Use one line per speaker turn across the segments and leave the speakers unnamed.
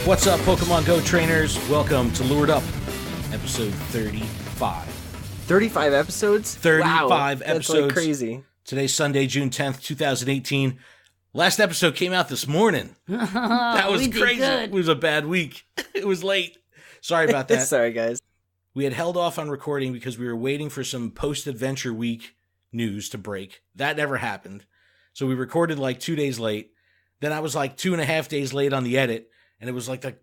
What's up, Pokemon Go trainers? Welcome to Lured Up, episode 35.
35 episodes?
35
wow,
episodes.
That's like crazy.
Today's Sunday, June 10th, 2018. Last episode came out this morning. That was crazy. It was a bad week. It was late. Sorry about that.
Sorry, guys.
We had held off on recording because we were waiting for some post-adventure week news to break. That never happened. So we recorded like 2 days late. Then I was like 2.5 days late on the edit. And it was like the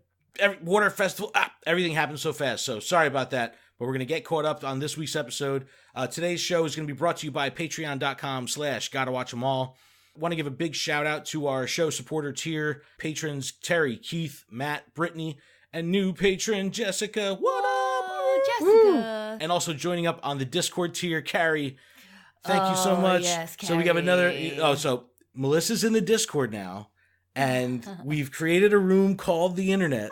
Water Festival. Everything happened so fast. So sorry about that. But we're going to get caught up on this week's episode. Today's show is going to be brought to you by patreon.com/gottawatchemall. I want to give a big shout out to our show supporter tier patrons Terry, Keith, Matt, Brittany, and new patron Jessica. What up,
Jessica?
And also joining up on the Discord tier, Carrie. Thank you so much.
Yes, Carrie.
So we have another. So Melissa's in the Discord now. And we've created a room called the Internet,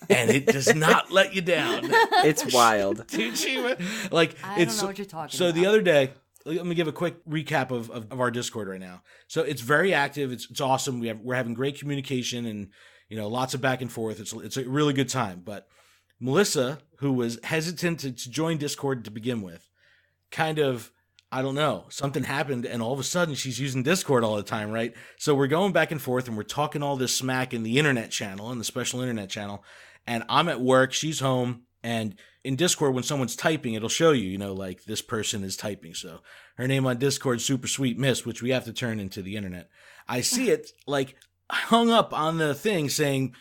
and it does not let you down.
It's wild.
Dude,
I don't know what you're talking about.
So the other day, let me give a quick recap of our Discord right now. So it's very active. It's awesome. We're having great communication and lots of back and forth. It's a really good time. But Melissa, who was hesitant to join Discord to begin with, kind of. I don't know. Something happened, and all of a sudden, she's using Discord all the time, right? So we're going back and forth, and we're talking all this smack in the internet channel, in the special internet channel, and I'm at work, she's home, and in Discord, when someone's typing, it'll show you, like, this person is typing. So her name on Discord, Super Sweet Miss, which we have to turn into the internet. I see it, like, hung up on the thing saying,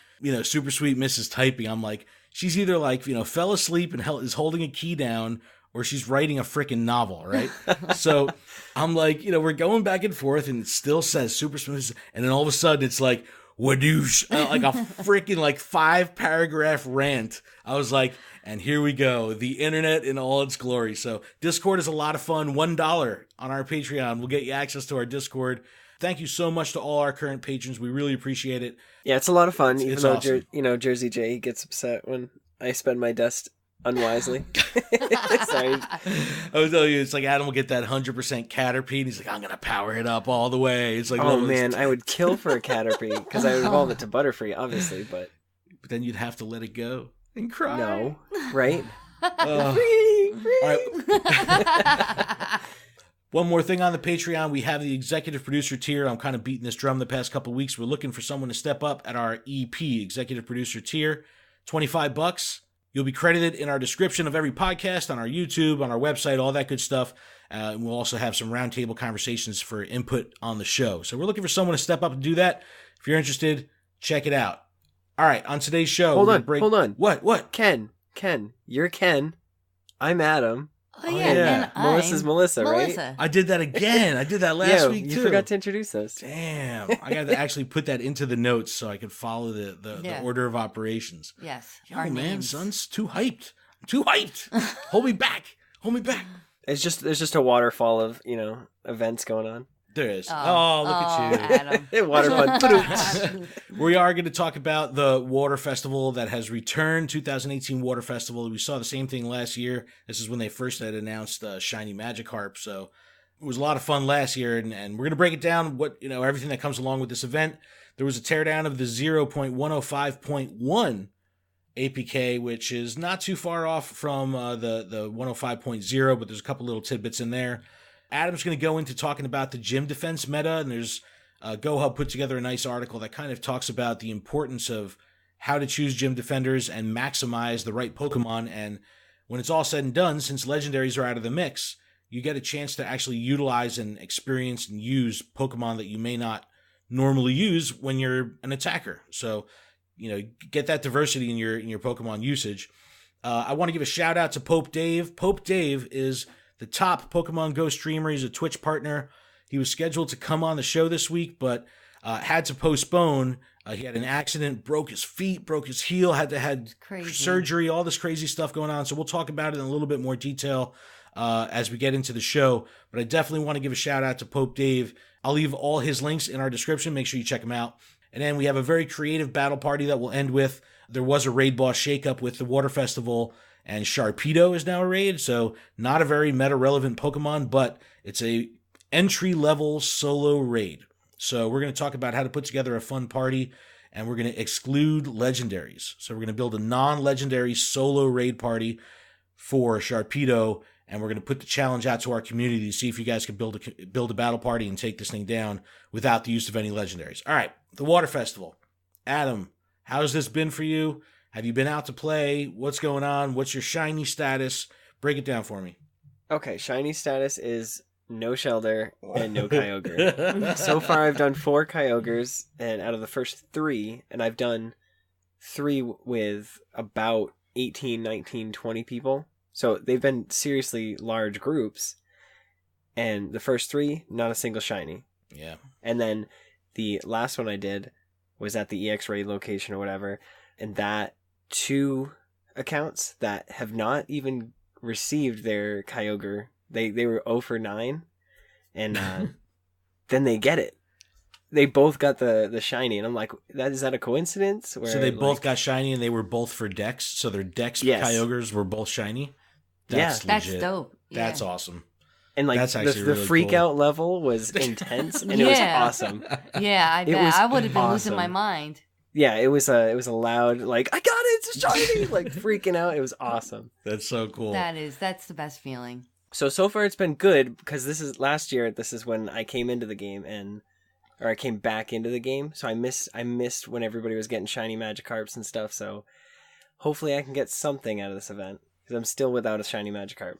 Super Sweet Miss is typing. I'm like, she's either, like, fell asleep and is holding a key down, or she's writing a freaking novel, right? So I'm like, we're going back and forth, and it still says Super Smooth, and then all of a sudden it's like, wadoosh, like a freaking 5-paragraph rant. I was like, and here we go, the internet in all its glory. So Discord is a lot of fun. $1 on our Patreon will get you access to our Discord. Thank you so much to all our current patrons. We really appreciate it.
Yeah, it's a lot of fun, even though
awesome.
Jersey J gets upset when I spend my dust unwisely. Sorry.
I was telling you, it's like Adam will get that 100% Caterpie, and he's like, I'm gonna power it up all the way. It's like,
oh man, I would kill for a Caterpie because I would evolve it to Butterfree, obviously, but
then you'd have to let it go and cry.
No, right?
All right. One more thing on the Patreon, we have the executive producer tier. I'm kind of beating this drum the past couple of weeks. We're looking for someone to step up at our EP, executive producer tier, $25. You'll be credited in our description of every podcast, on our YouTube, on our website, all that good stuff. And we'll also have some roundtable conversations for input on the show. So we're looking for someone to step up and do that. If you're interested, check it out. All right, on today's show.
Hold on.
What?
Ken, you're Ken. I'm Adam.
Oh, yeah.
yeah.
And
Melissa's Melissa, right?
I did that again. I did that last week, too.
You forgot to introduce us.
Damn. I got to actually put that into the notes so I could follow the order of operations.
Yes.
Yo, man, son's too hyped. I'm too hyped. Hold me back.
There's just a waterfall of, events going on.
There is. Oh, look at you.
Adam.
Water fun.
We are going to talk about the Water Festival that has returned, 2018 Water Festival. We saw the same thing last year. This is when they first had announced Shiny Magikarp. So it was a lot of fun last year, and we're going to break it down, everything that comes along with this event. There was a teardown of the 0.105.1 APK, which is not too far off from the 105.0, but there's a couple little tidbits in there. Adam's going to go into talking about the gym defense meta, and there's GoHub put together a nice article that kind of talks about the importance of how to choose gym defenders and maximize the right Pokemon. And when it's all said and done, since Legendaries are out of the mix, you get a chance to actually utilize and experience and use Pokemon that you may not normally use when you're an attacker. So, get that diversity in your Pokemon usage. I want to give a shout out to Pope Dave. Pope Dave is the top Pokemon Go streamer. He's a Twitch partner. He was scheduled to come on the show this week, but had to postpone. He had an accident, broke his feet, broke his heel, had surgery, all this crazy stuff going on. So we'll talk about it in a little bit more detail as we get into the show. But I definitely want to give a shout out to Pope Dave. I'll leave all his links in our description. Make sure you check him out. And then we have a very creative battle party that we'll end with. There was a raid boss shakeup with the Water Festival, and Sharpedo is now a raid, so not a very meta-relevant Pokemon, but it's a entry-level solo raid. So we're going to talk about how to put together a fun party and we're going to exclude legendaries. So we're going to build a non-legendary solo raid party for Sharpedo, and we're going to put the challenge out to our community to see if you guys can build a battle party and take this thing down without the use of any legendaries. All right, the Water Festival. Adam, how's this been for you? Have you been out to play? What's going on? What's your shiny status? Break it down for me.
Okay, shiny status is no Shelder and no Kyogre. So far, I've done 4 Kyogres, and out of the first 3, and I've done 3 with about 18, 19, 20 people. So they've been seriously large groups, and the first 3, not a single shiny.
Yeah.
And then the last one I did was at the EX raid location or whatever, and that 2 accounts that have not even received their Kyogre. They were 0 for 9, and then they get it. They both got the shiny, and I'm like, is that a coincidence?
So they both got shiny, and they were both for Dex. So their Dex Kyogres were both shiny. That's legit.
That's dope. Yeah.
That's awesome.
And like
that's
the
really
freak
cool.
out level was intense, and it was awesome.
Yeah, I bet. I would have been losing my mind.
Yeah, it was a loud, like, I got it, it's a shiny, like freaking out. It was awesome.
That's so cool.
That's the best feeling.
So far it's been good, because last year, this is when I came into the game, or I came back into the game. So I missed when everybody was getting shiny Magikarps and stuff. So hopefully I can get something out of this event, because I'm still without a shiny Magikarp.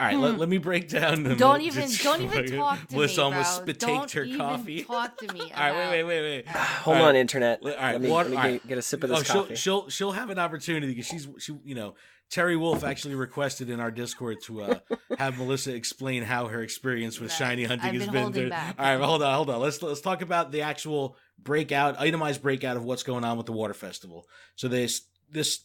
All right, let me break down.
Don't even talk to
Melissa
me,
almost
bro.
taked her
Don't
coffee.
even talk to me.
All right, wait.
Hold on, internet.
All right,
let me get a sip of this coffee.
She'll have an opportunity, because she Terry Wolf actually requested in our Discord to have Melissa explain how her experience with shiny hunting has been. All right, hold on. Let's talk about the actual itemized breakout of what's going on with the Water Festival. So this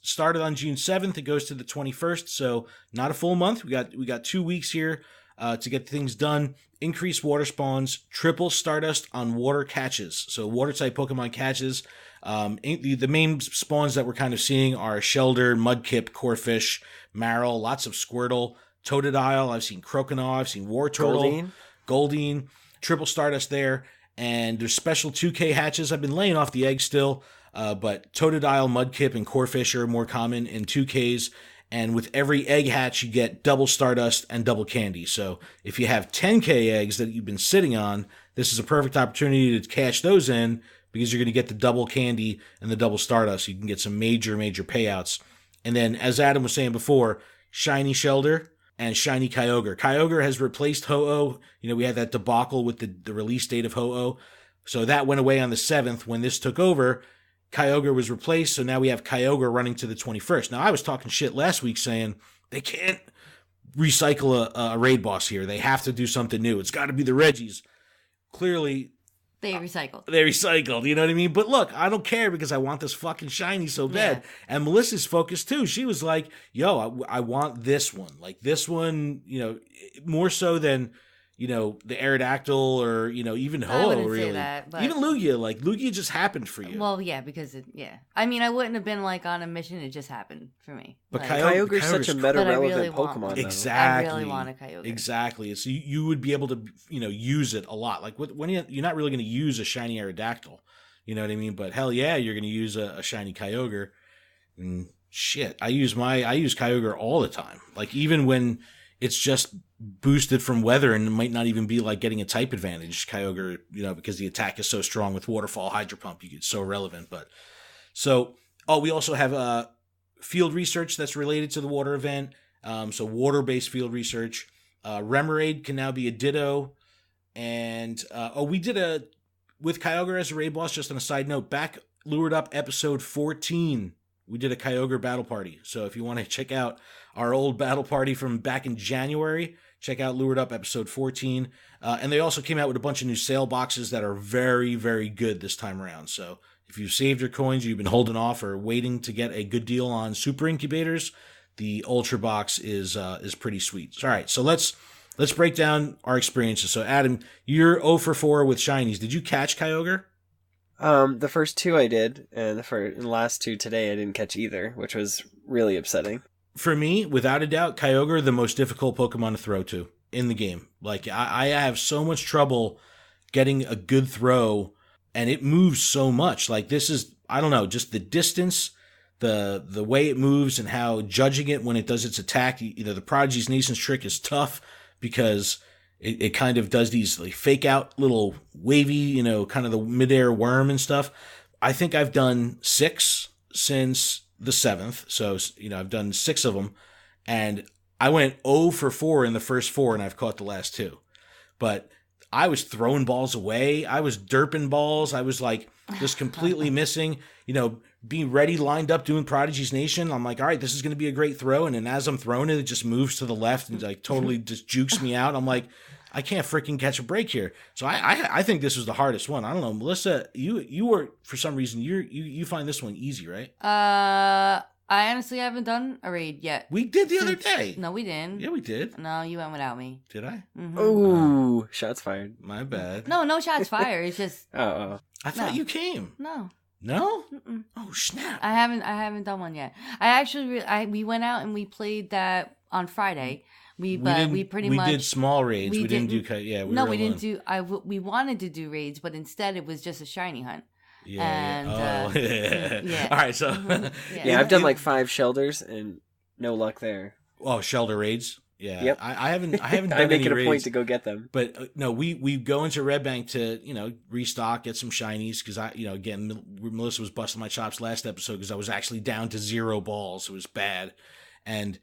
started on June 7th. It goes to the 21st, so not a full month. We got 2 weeks here to get things done. Increased water spawns, triple Stardust on water catches. So water type Pokemon catches. The main spawns that we're kind of seeing are Shelder, Mudkip, Corphish, Marill, lots of Squirtle, Totodile. I've seen Croconaw. I've seen Wartortle, Goldeen, triple Stardust there. And there's special 2K hatches. I've been laying off the eggs still. But Totodile, Mudkip, and Corphish are more common in 2Ks. And with every egg hatch, you get double Stardust and double candy. So if you have 10K eggs that you've been sitting on, this is a perfect opportunity to cash those in, because you're going to get the double candy and the double Stardust. You can get some major payouts. And then, as Adam was saying before, shiny Shelder and shiny Kyogre. Kyogre has replaced Ho-Oh. We had that debacle with the release date of Ho-Oh. So that went away on the 7th. When this took over, Kyogre was replaced, so now we have Kyogre running to the 21st. Now, I was talking shit last week saying they can't recycle a raid boss here. They have to do something new. It's got to be the Reggies. Clearly,
they recycled.
You know what I mean? But look, I don't care, because I want this fucking shiny so bad. Yeah. And Melissa's focused too. She was like, yo, I want this one. Like this one, more so than, the Aerodactyl or, even Ho-Oh, really.
That, but...
Even Lugia. Like, Lugia just happened for you.
Well, yeah, because I mean, I wouldn't have been, on a mission. It just happened for me.
But Kyogre's such a meta-relevant Pokemon,
Exactly.
I really want a Kyogre.
Exactly. So you would be able to, use it a lot. Like, when you're not really going to use a shiny Aerodactyl. You know what I mean? But hell yeah, you're going to use a shiny Kyogre. And shit, I use Kyogre all the time. Like, even when it's just boosted from weather, and it might not even be like getting a type advantage. Kyogre, because the attack is so strong with Waterfall, Hydro Pump, it's so relevant. But we also have field research that's related to the water event. So water-based field research. Remoraid can now be a Ditto. And we did with Kyogre as a raid boss, just on a side note, back Lured Up episode 14, we did a Kyogre battle party. So if you want to check out our old battle party from back in January, check out Lured Up episode 14. And they also came out with a bunch of new sale boxes that are very, very good this time around. So if you've saved your coins, you've been holding off or waiting to get a good deal on super incubators, the Ultra Box is pretty sweet. All right, so let's break down our experiences. So Adam, you're 0 for 4 with shinies. Did you catch Kyogre?
The first 2 I did, and the last 2 today I didn't catch either, which was really upsetting.
For me, without a doubt, Kyogre, the most difficult Pokemon to throw to in the game. Like, I have so much trouble getting a good throw and it moves so much. Like this is, I don't know, just the distance, the way it moves and how judging it when it does its attack. The Prodigy's Nason's trick is tough because it kind of does these like fake out little wavy, kind of the midair worm and stuff. I think I've done 6 since the 7th. So, I've done 6 of them, and I went 0 for 4 in the first 4, and I've caught the last 2. But I was throwing balls away. I was derping balls. I was like just completely missing, being ready, lined up, doing Prodigy's Nation. I'm like, all right, this is going to be a great throw. And then as I'm throwing it, it just moves to the left and like totally just jukes me out. I'm like, I can't freaking catch a break here. So I think this was the hardest one. I don't know, Melissa, you were, for some reason, you find this one easy, right?
I honestly haven't done a raid yet.
We did the other day.
No, we didn't.
Yeah, we did.
No, you went without me.
Did I?
Mm-hmm.
Ooh, shots fired.
My bad.
No shots fired. It's just.
Oh.
I thought you came.
No.
No?
Mm-mm.
Oh, snap.
I haven't done one yet. I actually, we went out and we played that on Friday. We
did small raids. We didn't do.
We didn't do. We wanted to do raids, but instead it was just a shiny hunt.
Yeah.
Yeah.
All right. So.
Yeah, I've done like 5 shelters and no luck there.
Oh, shelter raids. Yeah.
Yep.
I haven't done
I make
any
it a
raids,
point to go get them.
But no, we go into Red Bank to restock, get some shinies because again Melissa was busting my chops last episode because I was actually down to 0 balls. It was bad, and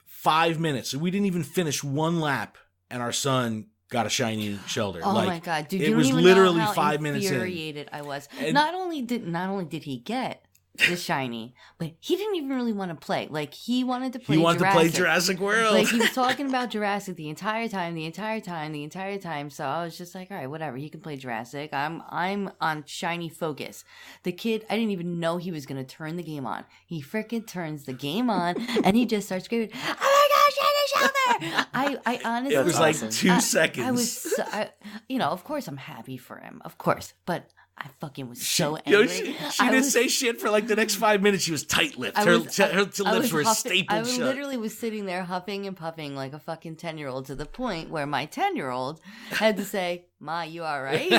5 minutes. We didn't even finish 1 lap, and our son got a shiny shelter.
Oh my god, dude!
It was literally 5 minutes in.
Infuriated I was. Not only did he get the shiny, but he didn't even really want to play. Like he wanted to play.
He wanted to play Jurassic World.
Like he was talking about Jurassic the entire time. So I was just like, all right, whatever. He can play Jurassic. I'm on shiny focus. The kid, I didn't even know he was gonna turn the game on. He freaking turns the game on, and he just starts screaming, "Oh my gosh, shiny shelter!" I honestly,
it was like 2 seconds.
I was, of course, I'm happy for him, of course, but. I fucking was so angry.
She didn't say shit for like the next 5 minutes. She was tight-lipped. Her lips were stapled shut.
I literally was sitting there huffing and puffing like a fucking 10-year-old to the point where my 10-year-old had to say, "Ma, you all right?"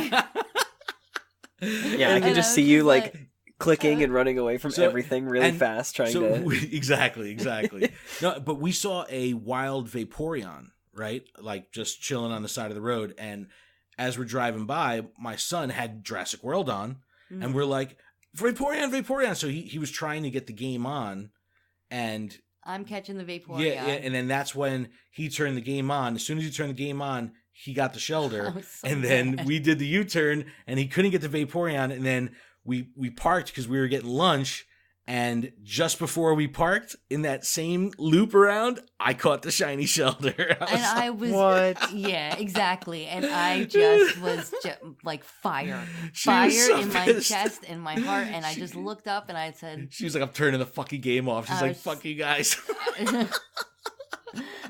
Yeah, I can just see you like clicking and running away from everything really fast, trying to...
Exactly. No, but we saw a wild Vaporeon, right? Like just chilling on the side of the road, and as we're driving by, my son had Jurassic World on, and we're like, Vaporeon. So he was trying to get the game on, and
I'm catching the Vaporeon.
Yeah, and then that's when he turned the game on. As soon as he turned the game on, he got the shelter, and then we did the U-turn, and he couldn't get the Vaporeon, and then we parked because we were getting lunch. And just before we parked, in that same loop around, I caught the shiny shelter.
I was
what?
Yeah, exactly. And I just was like fire in my chest and my heart. And I just looked up and I said,
she was like, "I'm turning the fucking game off." She's like, "Fuck you guys."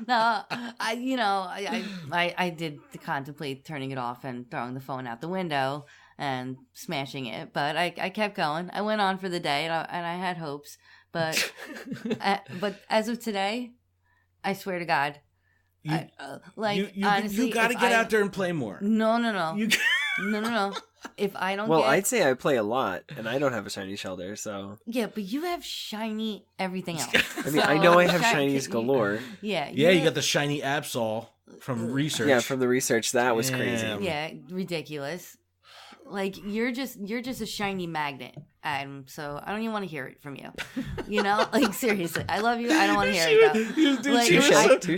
No, I did contemplate turning it off and throwing the phone out the window and smashing it, but I kept going. I went on for the day, and I had hopes, but as of today, I swear to God, honestly,
you got to get out there and play more.
No. No. If I don't,
I'd say I play a lot, and I don't have a shiny shelter, so
yeah, but you have shiny everything else.
I mean, I know I have shinies galore.
Yeah,
you got the shiny Absol from research.
Yeah, from the research, that was crazy.
Yeah, ridiculous. Like you're just a shiny magnet, Adam. So I don't even want to hear it from you. Like seriously, I love you. I don't want to hear it though.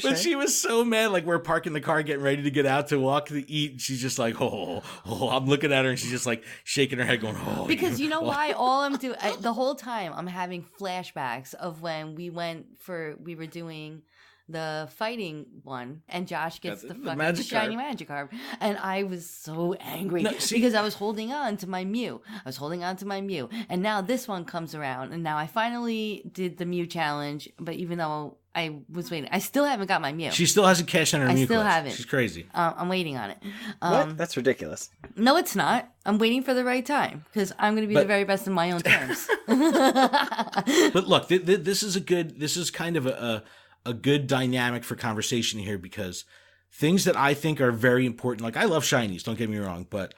But she was so mad. Like we're parking the car, getting ready to get out to walk to eat, and she's just like, oh. I'm looking at her, and she's just like shaking her head, going, "Oh."
Because you know why? All I'm doing the whole time, I'm having flashbacks of when we were doing the fighting one, and Josh gets the fucking shiny Magikarp, and I was so angry because I was holding on to my Mew. And now this one comes around, and now I finally did the Mew challenge. But even though I was waiting, I still haven't got my Mew.
She still hasn't cashed in her Mew. I still haven't. She's crazy.
I'm waiting on it.
What? That's ridiculous.
No, it's not. I'm waiting for the right time because I'm going to be the very best in my own terms.
But look, this is kind of a good dynamic for conversation here, because things that I think are very important, like I love shinies, don't get me wrong, but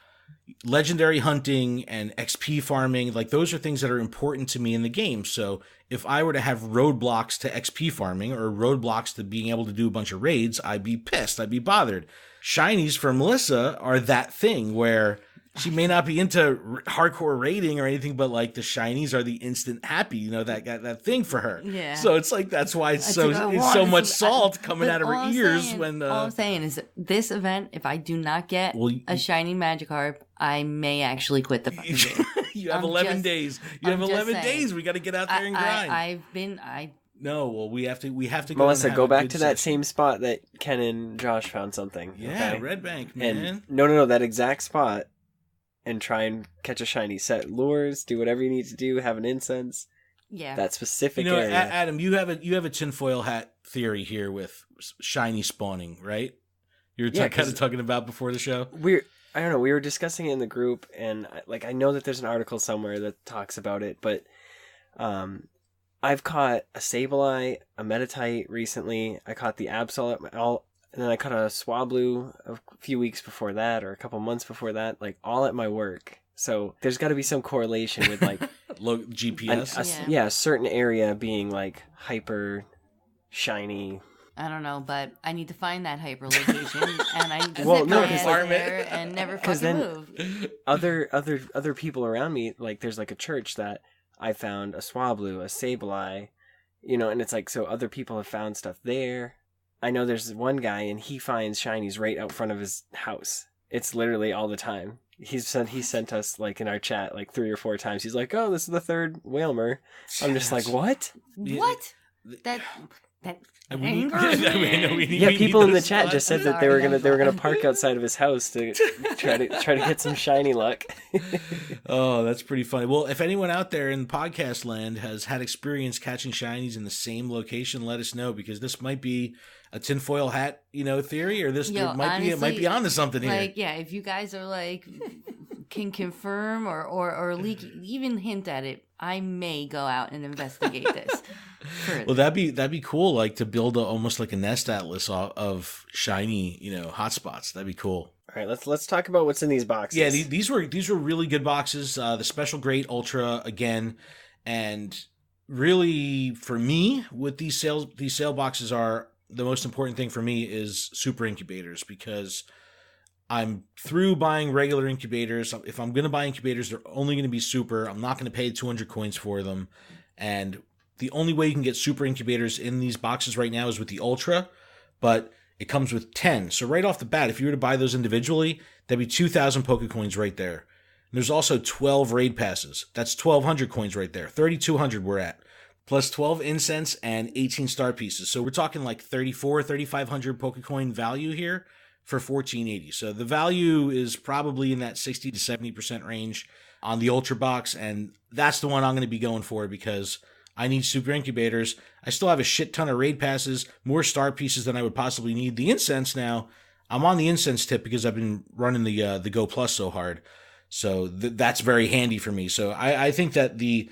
legendary hunting and XP farming, like those are things that are important to me in the game. So if I were to have roadblocks to XP farming or roadblocks to being able to do a bunch of raids, I'd be pissed. I'd be bothered. Shinies for Melissa are that thing where she may not be into hardcore raiding or anything, but like the shinies are the instant happy, that thing for her.
Yeah.
So it's like that's why it's so much salt coming out of her ears when.
All I'm saying is this event, if I do not get a shiny Magikarp, I may actually quit the fucking game.
You have 11 days. You have 11 days. We got to get out there and grind. No, well, we have to go.
Melissa, go back to that same spot that Ken and Josh found something.
Yeah, okay? Red Bank, man.
And no, that exact spot. And try and catch a shiny. Set lures, do whatever you need to do, have an incense.
Yeah.
That specific area.
Adam, you have a tinfoil hat theory here with shiny spawning, right? You were kind of talking about before the show?
I don't know, we were discussing it in the group, and I know that there's an article somewhere that talks about it, but I've caught a Sableye, a Metatite recently. I caught the Absol and then I caught a Swablu a few weeks before that, or a couple months before that, all at my work. So there's got to be some correlation with
GPS.
A certain area being hyper shiny.
I don't know, but I need to find that hyper location, and I need to sit my ass there and never fucking move.
Other people around me, there's a church that I found a Swablu, a Sableye, and it's so other people have found stuff there. I know there's one guy, and he finds shinies right out front of his house. It's literally all the time. He sent us in our chat 3 or 4 times. He's like, "Oh, this is the 3rd Whalmer." I'm just like, "What?
What? That
people in the chat just said that they were gonna park outside of his house to try to get some shiny luck.
Oh, that's pretty funny. Well, if anyone out there in podcast land has had experience catching shinies in the same location, let us know, because this might be a tinfoil hat, theory, or it might be onto something here.
If you guys are can confirm or leak, even hint at it, I may go out and investigate this.
Well, that'd be cool, to build almost like a nest atlas of shiny, hotspots. That'd be cool.
All right, let's talk about what's in these boxes.
Yeah, these were really good boxes. The Special Great Ultra again, and really for me, what these sale boxes are, the most important thing for me is super incubators, because I'm through buying regular incubators. If I'm going to buy incubators, they're only going to be super. I'm not going to pay 200 coins for them. And the only way you can get super incubators in these boxes right now is with the Ultra, but it comes with 10. So right off the bat, if you were to buy those individually, that'd be 2,000 Pokecoins right there. And there's also 12 raid passes. That's 1,200 coins right there. 3,200 we're at. Plus 12 incense and 18 star pieces. So we're talking 3,500 Pokecoin value here for 1,480. So the value is probably in that 60 to 70% range on the Ultra box, and that's the one I'm going to be going for because I need super incubators. I still have a shit ton of raid passes, more star pieces than I would possibly need. The incense now, I'm on the incense tip because I've been running the Go Plus so hard. So that's very handy for me. So I think that the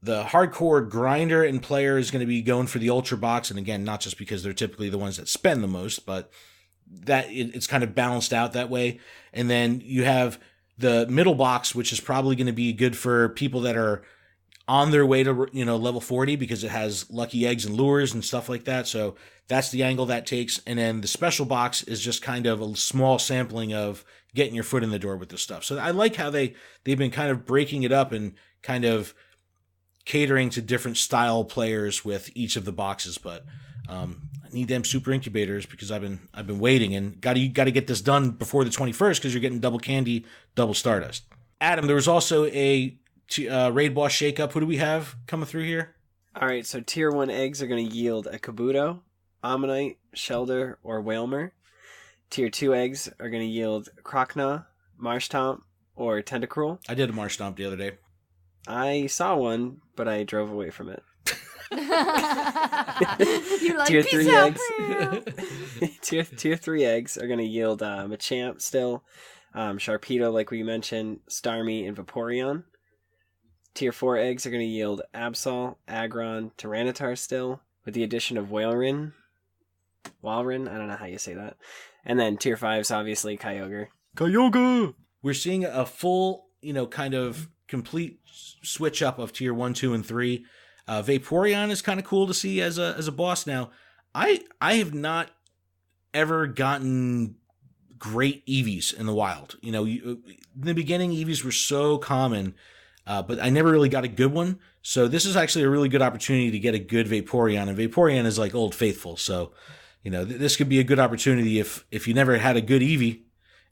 hardcore grinder and player is going to be going for the Ultra box. And again, not just because they're typically the ones that spend the most, but that it's kind of balanced out that way. And then you have the middle box, which is probably going to be good for people that are on their way to, level 40, because it has lucky eggs and lures and stuff like that. So that's the angle that takes. And then the special box is just kind of a small sampling of getting your foot in the door with this stuff. So I like how they've been kind of breaking it up and kind of catering to different style players with each of the boxes. But I need them super incubators because I've been waiting, and got to get this done before the 21st because you're getting double candy, double Stardust. Adam, there was also a raid boss shakeup. Who do we have coming through here?
All right, so tier 1 eggs are going to yield a Kabuto, Ammonite, Shelder, or Whalmer. Tier 2 eggs are going to yield Croconaw, Marshtomp, or Tentacruel.
I did a Marshtomp the other day.
I saw one, but I drove away from it.
You're like,
tier 3 eggs. tier 3 eggs are going to yield Machamp still, Sharpedo, like we mentioned, Starmie, and Vaporeon. Tier 4 eggs are going to yield Absol, Aggron, Tyranitar still, with the addition of Walrein, I don't know how you say that. And then tier 5's obviously Kyogre.
Kyogre! we're seeing a full, kind of complete switch up of tier 1, 2, and 3. Vaporeon is kind of cool to see as a boss now. I have not ever gotten great Eevees in the wild. In the beginning, Eevees were so common, but I never really got a good one. So this is actually a really good opportunity to get a good Vaporeon, and Vaporeon is like Old Faithful. So, this could be a good opportunity if you never had a good Eevee.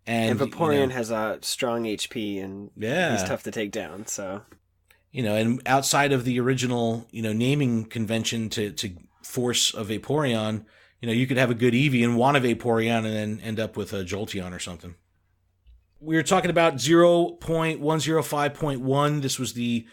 And
Vaporeon has a strong HP, and he's tough to take down. So,
and outside of the original, naming convention to force a Vaporeon, you could have a good Eevee and want a Vaporeon and then end up with a Jolteon or something. We were talking about 0.105.1. This was the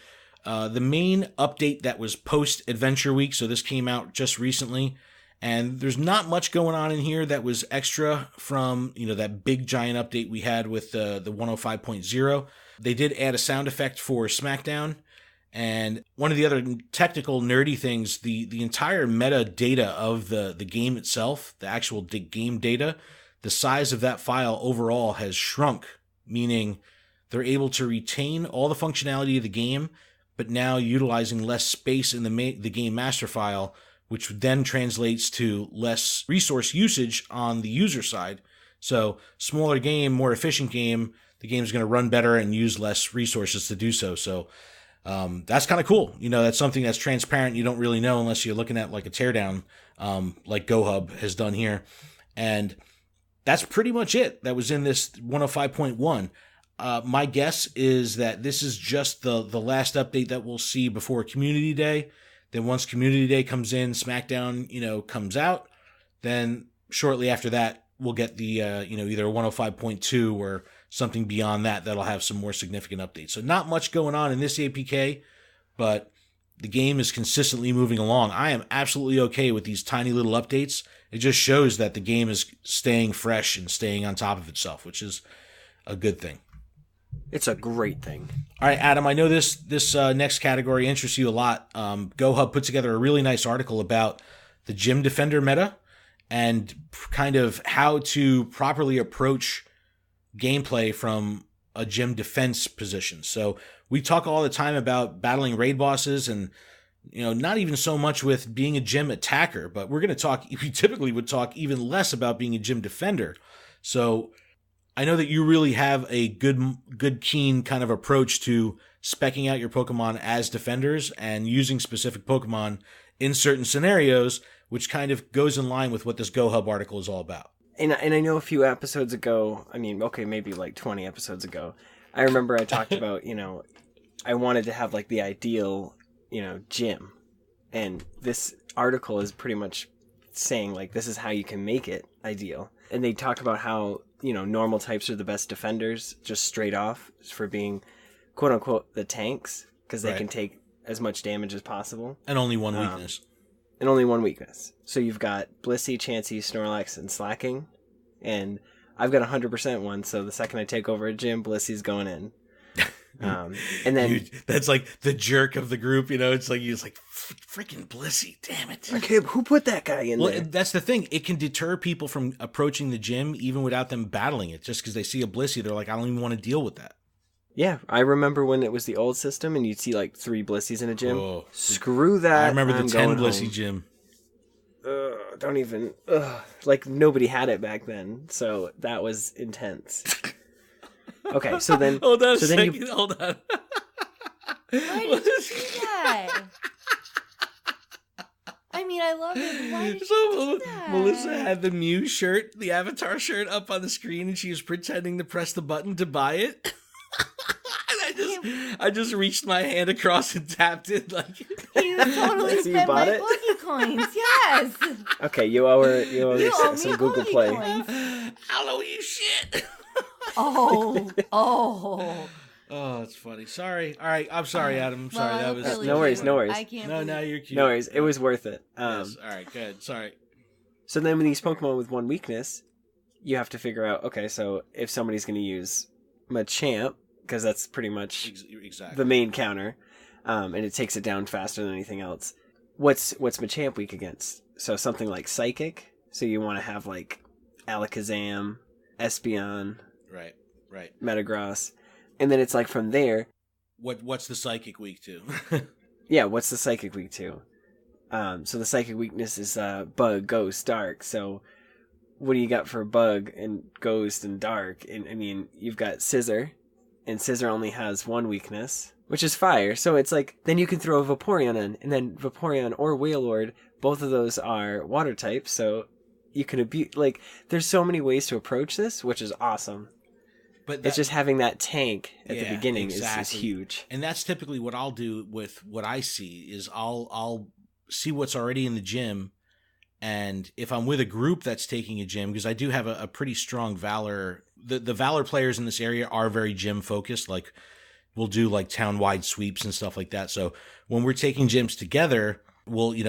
main update that was post-Adventure Week, so this came out just recently. And there's not much going on in here that was extra from, that big giant update we had with the 105.0. They did add a sound effect for SmackDown. And one of the other technical nerdy things, the entire meta data of the game itself, the actual game data, the size of that file overall has shrunk, meaning they're able to retain all the functionality of the game, but now utilizing less space in the game master file, which then translates to less resource usage on the user side. So smaller game, more efficient game, the game's going to run better and use less resources to do so. So that's kind of cool. That's something that's transparent. You don't really know unless you're looking at like a teardown, like GoHub has done here. And that's pretty much it that was in this 105.1. My guess is that this is just the last update that we'll see before Community Day. Then once Community Day comes in, SmackDown, comes out, then shortly after that, we'll get the, either 105.2 or something beyond that that'll have some more significant updates. So not much going on in this APK, but the game is consistently moving along. I am absolutely okay with these tiny little updates. It just shows that the game is staying fresh and staying on top of itself, which is a good thing.
It's a great thing. All
right, Adam, I know this next category interests you a lot. GoHub put together a really nice article about the Gym Defender meta and kind of how to properly approach gameplay from a gym defense position. So we talk all the time about battling raid bosses and, not even so much with being a gym attacker, but we typically would talk even less about being a gym defender. So I know that you really have a good, keen kind of approach to speccing out your Pokemon as defenders and using specific Pokemon in certain scenarios, which kind of goes in line with what this GoHub article is all about.
And I know a few episodes ago, maybe like 20 episodes ago, I remember I talked about, I wanted to have like the ideal, gym. And this article is pretty much saying like, this is how you can make it ideal. And they talk about how, normal types are the best defenders, just straight off, for being, quote unquote, the tanks, because they can take as much damage as possible.
And only one weakness.
And only one weakness. So you've got Blissey, Chansey, Snorlax, and Slacking. And I've got 100% one, so the second I take over a gym, Blissey's going in. And then
that's like the jerk of the group, it's like he's like freaking Blissey, damn it.
Okay, who put that guy in there?
That's the thing. It can deter people from approaching the gym even without them battling it. Just because they see a Blissey, they're like, I don't even want to deal with that.
Yeah, I remember when it was the old system and you'd see like 3 Blissey's in a gym. Oh, screw that.
I remember the 10 Blissey gym.
Don't even. Like nobody had it back then, so that was intense. Okay, so then.
Hold on a second. Hold on.
Why did you do that? I love it. Why did you do that?
Melissa had the Mew shirt, the Avatar shirt, up on the screen, and she was pretending to press the button to buy it. I just reached my hand across and tapped it like.
You totally
so
spent my Poké coins. Yes.
Okay, you owe her some Google Play.
I'll owe you shit.
Oh.
Oh, it's funny. Sorry. All right, I'm sorry, Adam. I'm sorry.
Well,
that was
really
no worries.
I can't.
No, now you're cute.
No worries. It was worth it.
Yes. All right. Good. Sorry.
So then, with these Pokemon with one weakness, you have to figure out. Okay, so if somebody's going to use Machamp, because that's pretty much
exactly
the main counter, and it takes it down faster than anything else. What's Machamp weak against? So something like Psychic. So you want to have like Alakazam, Espeon.
Right. Right.
Metagross. And then it's like from there.
What's the Psychic weak to?
Yeah, what's the Psychic weak to? So the Psychic weakness is Bug, Ghost, Dark. So what do you got for Bug and Ghost and Dark? And I mean, you've got Scissor, and Scissor only has one weakness, which is Fire. So it's like, then you can throw Vaporeon in, and then Vaporeon or Wailord, both of those are water types, so you can abuse, like, there's so many ways to approach this, which is awesome. But it's just having that tank at the beginning is huge.
And that's typically what I'll do with what I see is I'll see what's already in the gym. And if I'm with a group that's taking a gym, because I do have a pretty strong Valor, the Valor players in this area are very gym focused. Like we'll do like town-wide sweeps and stuff like that. So when we're taking gyms together,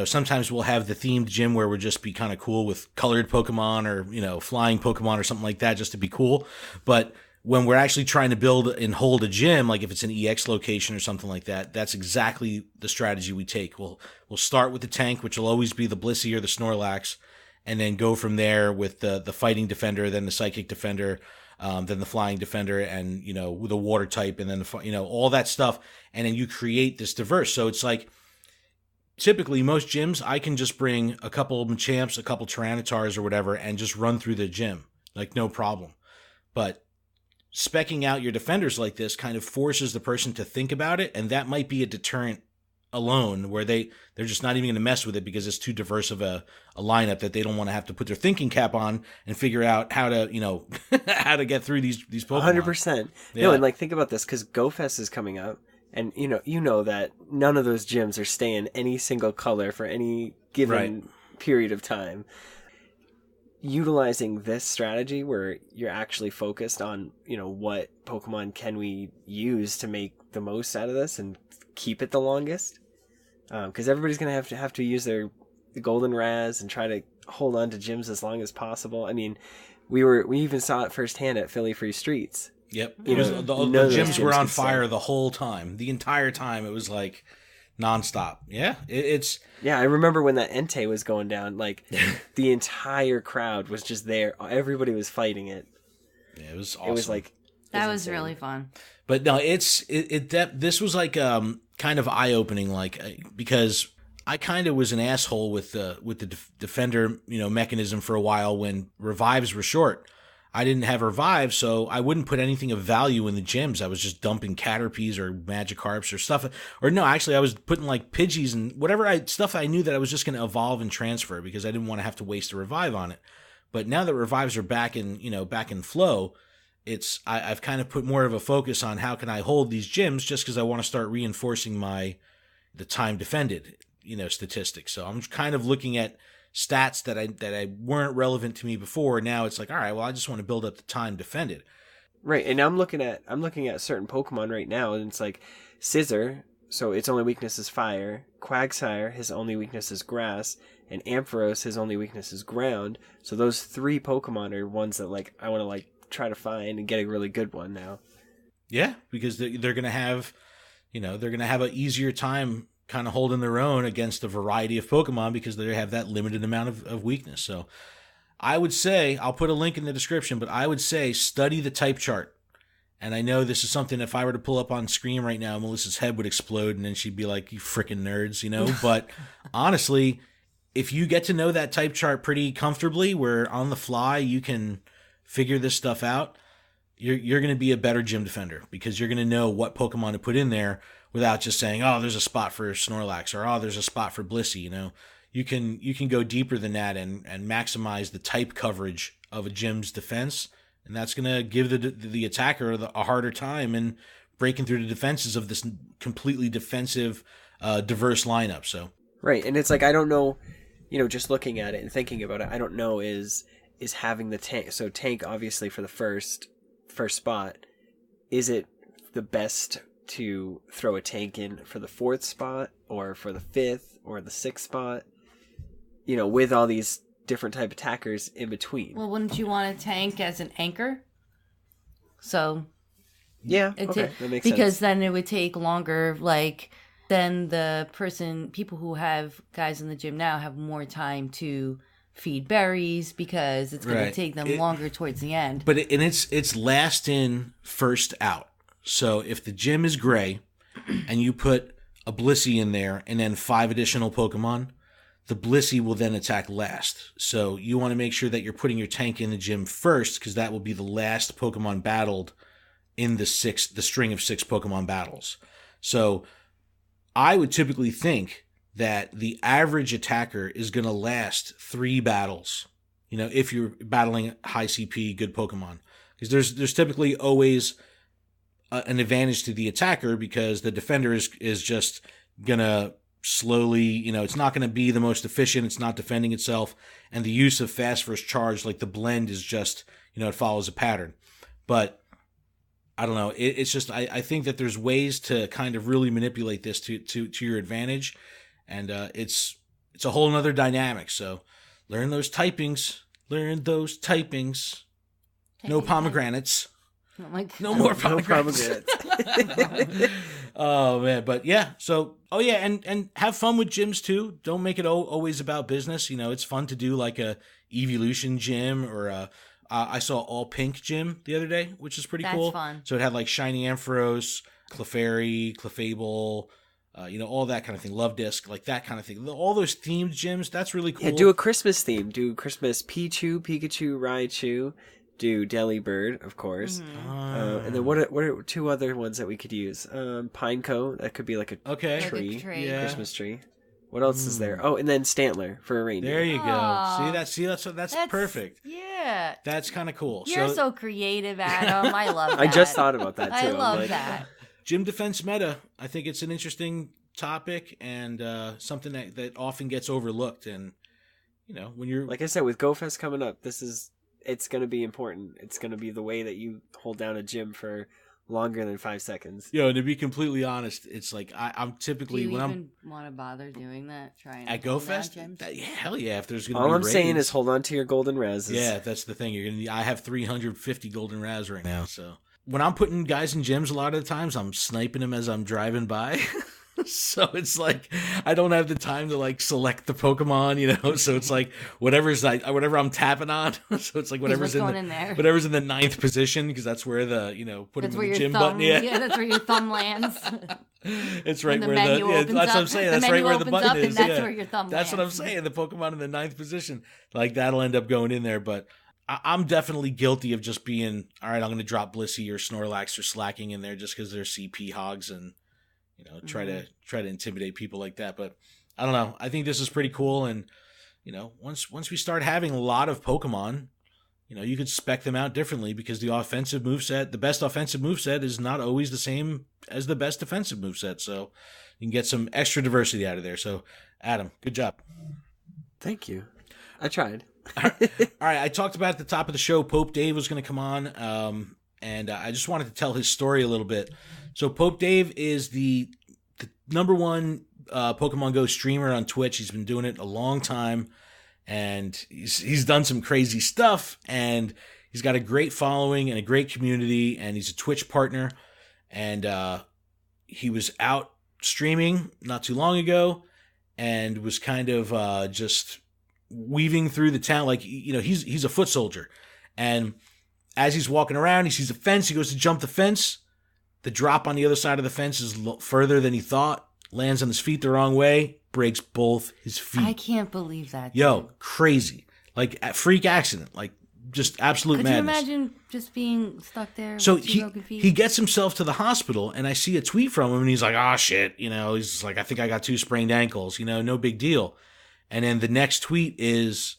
sometimes we'll have the themed gym where we'll just be kind of cool with colored Pokemon or, flying Pokemon or something like that just to be cool. But when we're actually trying to build and hold a gym, like if it's an EX location or something like that, that's exactly the strategy we take. We'll start with the tank, which will always be the Blissey or the Snorlax, and then go from there with the fighting defender, then the psychic defender, then the flying defender, and with a water type, and then all that stuff, and then you create this diverse. So it's like typically most gyms, I can just bring a couple of Machamps, a couple Tyranitars or whatever, and just run through the gym like no problem. But speccing out your defenders like this kind of forces the person to think about it, and that might be a deterrent alone, where they're just not even going to mess with it because it's too diverse of a lineup that they don't want to have to put their thinking cap on and figure out how to how to get through these Pokemon.
100%. Yeah. No, and like think about this, because GoFest is coming up, and you know that none of those gyms are staying any single color for any given period of time. Utilizing this strategy where you're actually focused on, what Pokemon can we use to make the most out of this and keep it the longest. Because everybody's going to have to use the Golden Raz and try to hold on to gyms as long as possible. I mean, we even saw it firsthand at Philly Free Streets.
Yep. The gyms were on fire the whole time. The entire time it was like nonstop. Yeah.
Yeah, I remember when that Entei was going down, like the entire crowd was just there. Everybody was fighting it.
Yeah, it was awesome.
It was like
that was really fun.
But no, this was like kind of eye opening, like because I kind of was an asshole with the defender mechanism for a while when revives were short. I didn't have revive, so I wouldn't put anything of value in the gyms. I was just dumping Caterpies or Magikarps or stuff. Or no, actually, I was putting like Pidgeys and whatever stuff I knew that I was just going to evolve and transfer because I didn't want to have to waste a revive on it. But now that revives are back in flow, I've kind of put more of a focus on how can I hold these gyms just because I want to start reinforcing the time defended statistics. So I'm kind of looking at stats that I weren't relevant to me before. Now it's like, all right, well, I just want to build up the time defended.
Right, and I'm looking at certain Pokemon right now, and it's like Scissor, so its only weakness is fire. Quagsire, his only weakness is grass, and Ampharos, his only weakness is ground. So those three Pokemon are ones that like I want to like try to find and get a really good one now. Yeah,
because they're gonna have, an easier time kind of holding their own against a variety of Pokemon because they have that limited amount of weakness. So I would say, I'll put a link in the description, but I would say study the type chart. And I know this is something, if I were to pull up on screen right now, Melissa's head would explode and then she'd be like, you freaking nerds, But honestly, if you get to know that type chart pretty comfortably, where on the fly you can figure this stuff out, you're going to be a better gym defender because you're going to know what Pokemon to put in there without just saying, oh, there's a spot for Snorlax or, oh, there's a spot for Blissey, You can go deeper than that and maximize the type coverage of a gym's defense, and that's going to give the attacker a harder time in breaking through the defenses of this completely defensive, diverse lineup. So
right, and it's like I don't know, just looking at it and thinking about it, I don't know is having the tank. So tank obviously for the first spot, is it the best to throw a tank in for the 4th spot or for the 5th or the 6th spot? With all these different type attackers in between.
Well, wouldn't you want a tank as an anchor? So
yeah, okay, that makes sense.
Because then it would take longer, like then people who have guys in the gym now have more time to feed berries because it's going to take them longer towards the end.
But it's last in, first out. So if the gym is gray and you put a Blissey in there and then 5 additional Pokemon, the Blissey will then attack last. So you want to make sure that you're putting your tank in the gym first, because that will be the last Pokemon battled in the string of 6 Pokemon battles. So I would typically think that the average attacker is going to last 3 battles, if you're battling high CP, good Pokemon. Because there's typically always an advantage to the attacker, because the defender is just going to slowly, it's not going to be the most efficient. It's not defending itself. And the use of fast first charge, like the blend, is just, it follows a pattern. But I don't know. It's just, I think that there's ways to kind of really manipulate this to your advantage. And it's a whole nother dynamic. So learn those typings. No pomegranates.
Oh my God.
No more pomegranates. Oh man, but yeah. So and have fun with gyms too. Don't make it always about business. It's fun to do like a evolution gym, or I saw all pink gym the other day, which is pretty cool.
That's fun.
So it had like shiny Ampharos, Clefairy, Clefable, all that kind of thing. Love Disc, like that kind of thing. All those themed gyms, that's really cool.
Yeah, do a Christmas theme. Do Christmas Pichu, Pikachu, Raichu. Do Delibird, of course.
Mm-hmm.
And then what are 2 other ones that we could use? Pineco, that could be like a tree.
Yeah.
Christmas tree. What else is there? Oh, and then Stantler for a reindeer.
There you go. See that's perfect.
Yeah.
That's kind of cool.
You're so creative, Adam. I love that.
I just thought about that too.
I love that.
Gym defense meta. I think it's an interesting topic, and something that often gets overlooked. And when you're,
like I said, with GoFest coming up, it's going to be important. It's going to be the way that you hold down a gym for longer than 5 seconds.
And to be completely honest, it's like I'm typically
Do you even want to bother doing that? Trying
at GoFest? Hell yeah! If there's going to be
all I'm
raids.
saying is hold on to your golden res.
Yeah, that's the thing. I have 350 golden raz right now. So when I'm putting guys in gyms, a lot of the times I'm sniping them as I'm driving by. So it's like I don't have the time to like select the Pokemon, so it's like whatever I'm tapping on. So it's like whatever's in the 9th position, because that's where the putting the gym button.
Yeah, that's where your thumb lands.
It's right where that's what I'm saying. That's right where the button is.
That's where your thumb
That's what I'm saying. The Pokemon in the 9th position, like that'll end up going in there. But I'm definitely guilty of just being all right. I'm going to drop Blissey or Snorlax or Slacking in there just because they're CP hogs and. Try to intimidate people like that. But I don't know. I think this is pretty cool. And, once we start having a lot of Pokemon, you could spec them out differently, because the best offensive moveset is not always the same as the best defensive moveset. So you can get some extra diversity out of there. So Adam, good job.
Thank you. I tried.
All right. I talked about at the top of the show, Pope Dave was going to come on. And I just wanted to tell his story a little bit. So Pope Dave is the number 1 Pokemon Go streamer on Twitch. He's been doing it a long time, and he's done some crazy stuff, and he's got a great following and a great community, and he's a Twitch partner. And he was out streaming not too long ago and was kind of just weaving through the town. Like, he's a foot soldier, and as he's walking around, he sees a fence. He goes to jump the fence. The drop on the other side of the fence is further than he thought. Lands on his feet the wrong way. Breaks both his feet.
I can't believe that.
Yo, crazy. Like a freak accident. Like just absolute madness.
Could you imagine just being stuck there
so
with two broken feet?
He gets himself to the hospital, and I see a tweet from him, and he's like, oh, shit. He's just like, I think I got 2 sprained ankles. No big deal. And then the next tweet is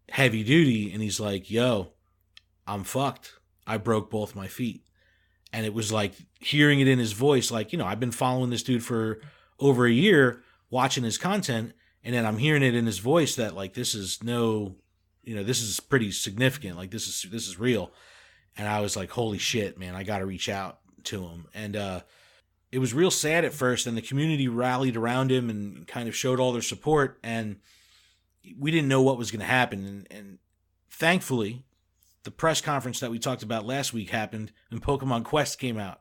heavy duty, and he's like, yo, I'm fucked. I broke both my feet. And it was like hearing it in his voice, like, I've been following this dude for over a year, watching his content, and then I'm hearing it in his voice that, like, this is this is pretty significant. Like, this is real. And I was like, holy shit, man, I got to reach out to him. And it was real sad at first, and the community rallied around him and kind of showed all their support, and we didn't know what was going to happen. And thankfully, the press conference that we talked about last week happened and Pokemon Quest came out.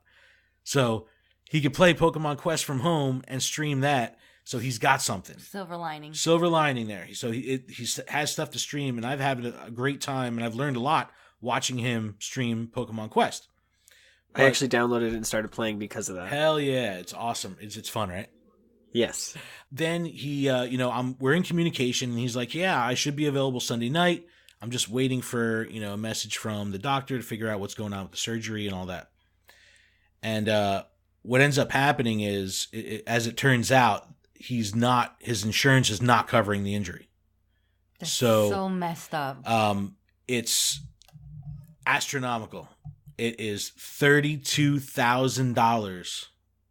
So he could play Pokemon Quest from home and stream that. So he's got something.
Silver lining.
Silver lining there. So he has stuff to stream, and I've had a great time, and I've learned a lot watching him stream Pokemon Quest.
I actually downloaded it and started playing because of that.
Hell yeah, it's awesome. It's fun, right?
Yes.
Then he, we're in communication, and he's like, yeah, I should be available Sunday night. I'm just waiting for, a message from the doctor to figure out what's going on with the surgery and all that. And what ends up happening is, as it turns out, his insurance is not covering the injury.
That's so messed up.
It's astronomical. It is $32,000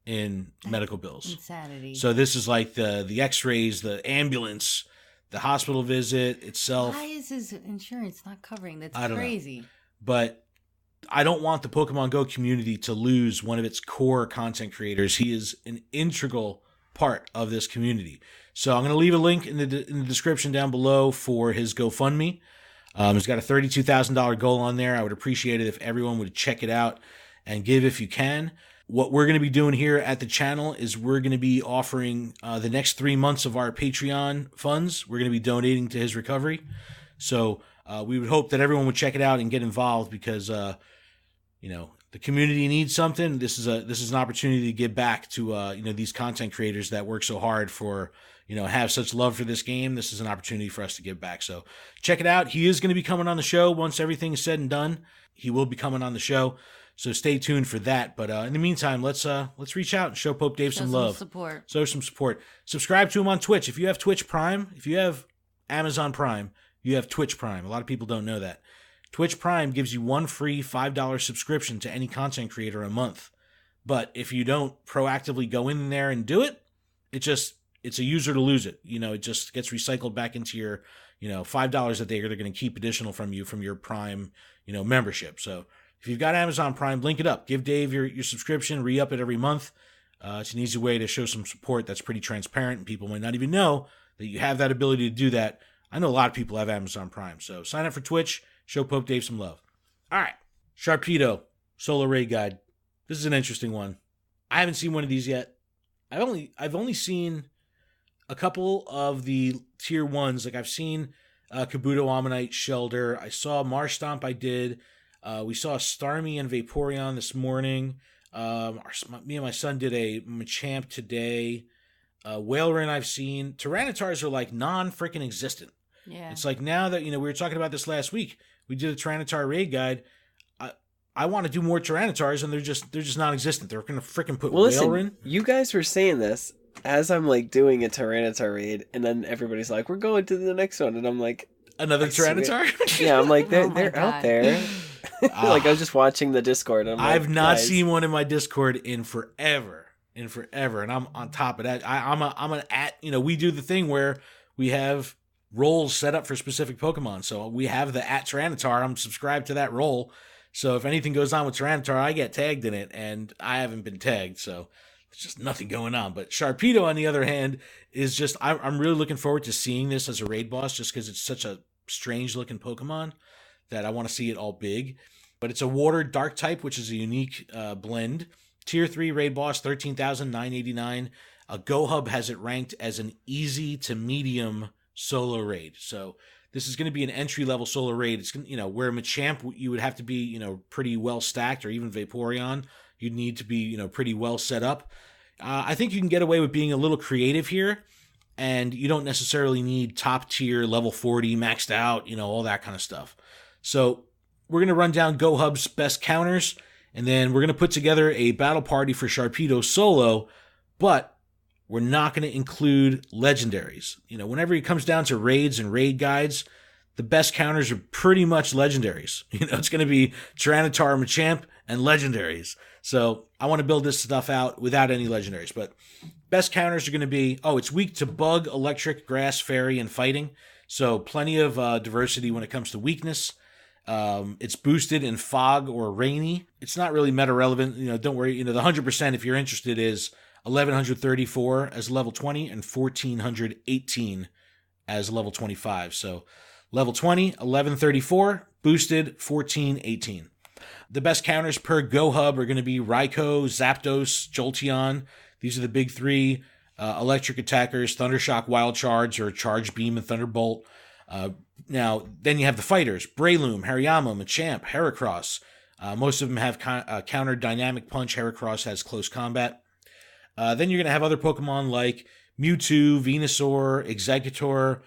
in medical bills.
Insanity.
So this is like the x-rays, the ambulance, the hospital visit itself.
Why is his insurance not covering? That's
crazy. But I don't want the Pokemon Go community to lose one of its core content creators. He is an integral part of this community. So I'm going to leave a link in the description down below for his GoFundMe. He's got a $32,000 goal on there. I would appreciate it if everyone would check it out and give if you can. What we're going to be doing here at the channel is we're going to be offering the next 3 months of our Patreon funds. We're going to be donating to his recovery. So we would hope that everyone would check it out and get involved because, the community needs something. This is an opportunity to give back to, these content creators that work so hard for, have such love for this game. This is an opportunity for us to give back. So check it out. He is going to be coming on the show once everything is said and done. He will be coming on the show. So stay tuned for that. But in the meantime, let's reach out and show Pope Dave some love. Show some support. Subscribe to him on Twitch. If you have Twitch Prime, if you have Amazon Prime, you have Twitch Prime. A lot of people don't know that. Twitch Prime gives you one free $5 subscription to any content creator a month. But if you don't proactively go in there and do it, it's a user to lose it. It just gets recycled back into your, $5 that they're going to keep additional from you from your Prime, membership. So if you've got Amazon Prime, link it up. Give Dave your subscription, re-up it every month. It's an easy way to show some support that's pretty transparent, and people might not even know that you have that ability to do that. I know a lot of people have Amazon Prime. So sign up for Twitch, show Pope Dave some love. All right, Sharpedo, Solo Raid Guide. This is an interesting one. I haven't seen one of these yet. I've only seen a couple of the tier 1s. Like I've seen Kabuto, Ammonite, Shelder. I saw Marshtomp, I did. We saw Starmie and Vaporeon this morning. Me and my son did a Machamp today. Whaleren I've seen. Tyrannitars are like non-freaking existent.
Yeah.
It's like now that, we were talking about this last week. We did a Tyranitar raid guide. I want to do more Tyrannitars, and they're just non-existent. They're going to freaking put Whaleren.
Listen, you guys were saying this as I'm like doing a Tyranitar raid, and then everybody's like, we're going to the next one. And I'm like,
another Tyranitar?
Yeah, I'm like, they're out there. Like I was just watching the Discord. And
I've not seen one in my Discord in forever, and I'm on top of that. We do the thing where we have roles set up for specific Pokemon. So we have the @Tyranitar. I'm subscribed to that role. So if anything goes on with Tyranitar, I get tagged in it, and I haven't been tagged. So there's just nothing going on. But Sharpedo, on the other hand, is just I'm really looking forward to seeing this as a raid boss, just because it's such a strange looking Pokemon that I want to see it all big. But it's a water dark type, which is a unique blend. Tier 3 raid boss, 13,989. GoHub has it ranked as an easy to medium solo raid. So this is going to be an entry-level solo raid. It's going to, where Machamp, you would have to be, pretty well stacked, or even Vaporeon, you'd need to be, pretty well set up. I think you can get away with being a little creative here, and you don't necessarily need top tier, level 40, maxed out, all that kind of stuff. So we're going to run down GoHub's best counters, and then we're going to put together a battle party for Sharpedo solo, but we're not going to include legendaries. Whenever it comes down to raids and raid guides, the best counters are pretty much legendaries. It's going to be Tyranitar, Machamp, and legendaries. So I want to build this stuff out without any legendaries. But best counters are going to be, it's weak to bug, electric, grass, fairy, and fighting. So plenty of diversity when it comes to weakness. It's boosted in fog or rainy. It's not really meta relevant. Don't worry. The 100%, if you're interested, is 1134 as level 20 and 1418 as level 25. So level 20, 1134, boosted 1418. The best counters per GoHub are going to be Raikou, Zapdos, Jolteon. These are the big three. electric attackers, Thundershock, Wild Charge, or Charge Beam and Thunderbolt. Now, then you have the fighters, Breloom, Hariyama, Machamp, Heracross. Most of them have counter Dynamic Punch. Heracross has close combat. Then you're going to have other Pokemon like Mewtwo, Venusaur, Exeggutor.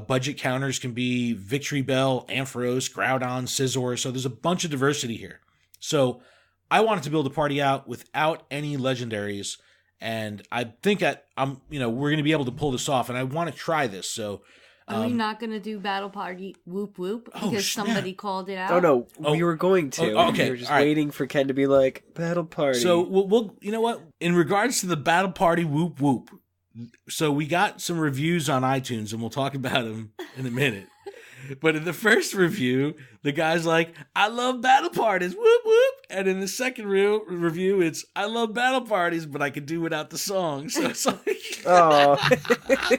Budget counters can be Victory Bell, Ampharos, Groudon, Scizor. So there's a bunch of diversity here. So I wanted to build a party out without any legendaries, and I think that we're going to be able to pull this off, and I want to try this. So
are we not going to do Battle Party Whoop Whoop because somebody called it out?
Oh no, we were going to.
Okay,
we were just waiting for Ken to be like Battle Party.
So we'll you know what? In regards to the Battle Party Whoop Whoop, so we got some reviews on iTunes, and we'll talk about them in a minute. But in the first review, the guy's like, "I love battle parties, whoop whoop," and in the second review, it's, "I love battle parties, but I could do without the song." So it's like,
oh.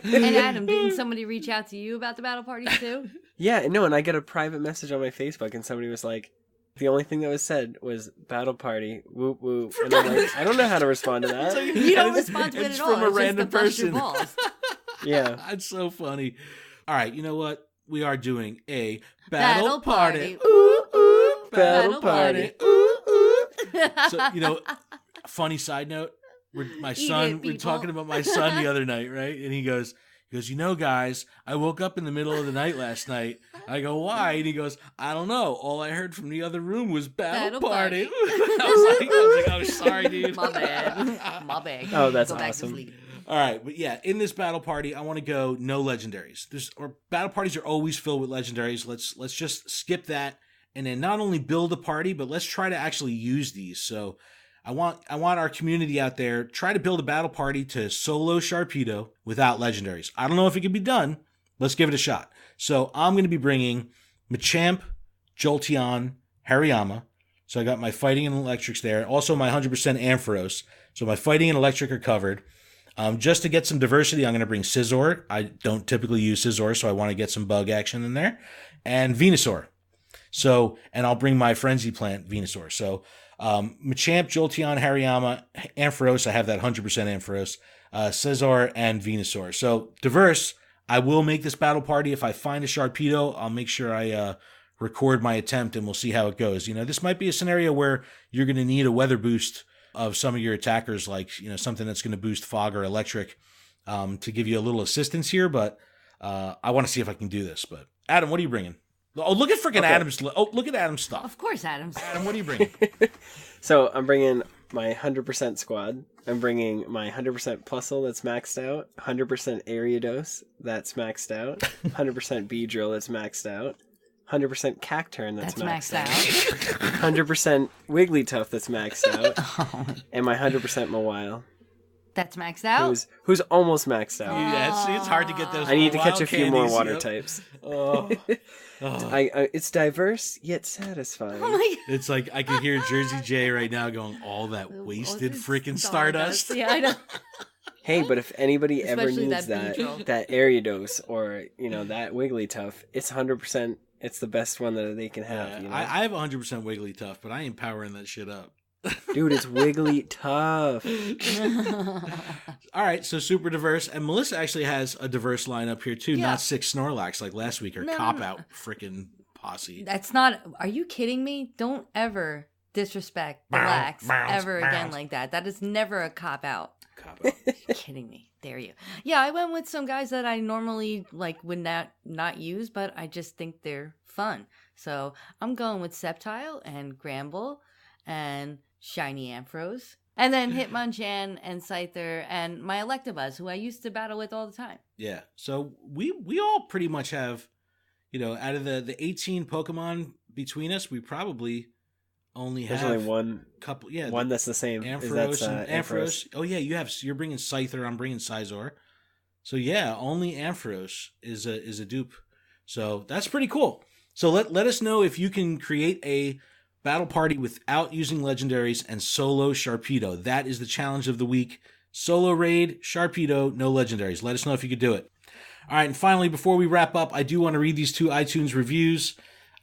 And Adam, didn't somebody reach out to you about the battle parties too?
Yeah, no, and I got a private message on my Facebook, and somebody was like, the only thing that was said was "battle party, whoop whoop," and I'm like, I don't know how to respond to that.
Like, you don't respond to it at all.
From a random person.
Yeah,
that's so funny. All right, you know what? We are doing a battle party.
Ooh, ooh,
battle party.
Ooh, ooh. So, funny side note, we're talking about my son the other night, right? And he goes, guys, I woke up in the middle of the night last night. I go, why? And he goes, I don't know. All I heard from the other room was battle party. I was like, oh, sorry, dude.
My bad.
Oh, that's
Go
awesome.
All right, but yeah, in this battle party, I want to go no legendaries. Battle parties are always filled with legendaries. Let's just skip that, and then not only build a party, but let's try to actually use these. So, I want our community out there try to build a battle party to Solo Sharpedo without legendaries. I don't know if it can be done. Let's give it a shot. So I'm going to be bringing Machamp, Jolteon, Hariyama. So I got my fighting and electrics there. Also my 100% Ampharos. So my fighting and electric are covered. Just to get some diversity, I'm going to bring Scizor. I don't typically use Scizor, so I want to get some bug action in there. And Venusaur. So, and I'll bring my Frenzy Plant Venusaur. So, Machamp, Jolteon, Hariyama, Ampharos. I have that 100% Ampharos. Scizor, and Venusaur. So, diverse. I will make this battle party. If I find a Sharpedo, I'll make sure I record my attempt, and we'll see how it goes. This might be a scenario where you're going to need a weather boost of some of your attackers, like something that's going to boost fog or electric, to give you a little assistance here. But I want to see if I can do this. But Adam, what are you bringing? Oh, look at freaking Adam's! Oh, look at Adam's stuff.
Of course, Adam's.
Adam, what are you bringing?
So I'm bringing my 100% squad. I'm bringing my 100% Plusle that's maxed out, 100% Ariados that's maxed out, 100% Beedrill that's maxed out, 100% Cacturn that's maxed out, 100% Wigglytuff that's maxed out, and my 100% Mawile.
That's maxed out?
Who's almost maxed out.
Yeah, it's hard to get those.
I need to catch a few more
candies,
water types.
Oh.
It's diverse yet satisfying.
Oh my God.
It's like I can hear Jersey J right now going, all that wasted freaking Stardust.
Yeah, I know.
Hey, but if anybody ever
Especially
needs
that
that Ariados or that Wigglytuff, it's 100%. It's the best one that they can have.
I have 100% Wigglytuff, but I ain't powering that shit up.
Dude, it's Wigglytuff.
All right, so super diverse. And Melissa actually has a diverse lineup here, too.
Yeah.
Not 6 Snorlax like last week, or cop-out freaking posse.
That's not... Are you kidding me? Don't ever disrespect Relax ever again like that. That is never a cop-out. Kidding me. Dare you. Yeah, I went with some guys that I normally would not use, but I just think they're fun. So I'm going with Sceptile and Gramble and Shiny Ampharos, and then Hitmonchan and Scyther and my Electabuzz, who I used to battle with all the time.
Yeah, so we all pretty much have, out of the 18 Pokemon between us, we probably only have
only one
couple. Yeah,
one that's the same.
Ampharos and Ampharos. Oh yeah, you're bringing Scyther. I'm bringing Scizor. So yeah, only Ampharos is a dupe. So that's pretty cool. So let us know if you can create a battle party without using legendaries and Solo Sharpedo. That is the challenge of the week. Solo raid, Sharpedo, no legendaries. Let us know if you could do it. All right, and finally, before we wrap up, I do want to read these 2 iTunes reviews.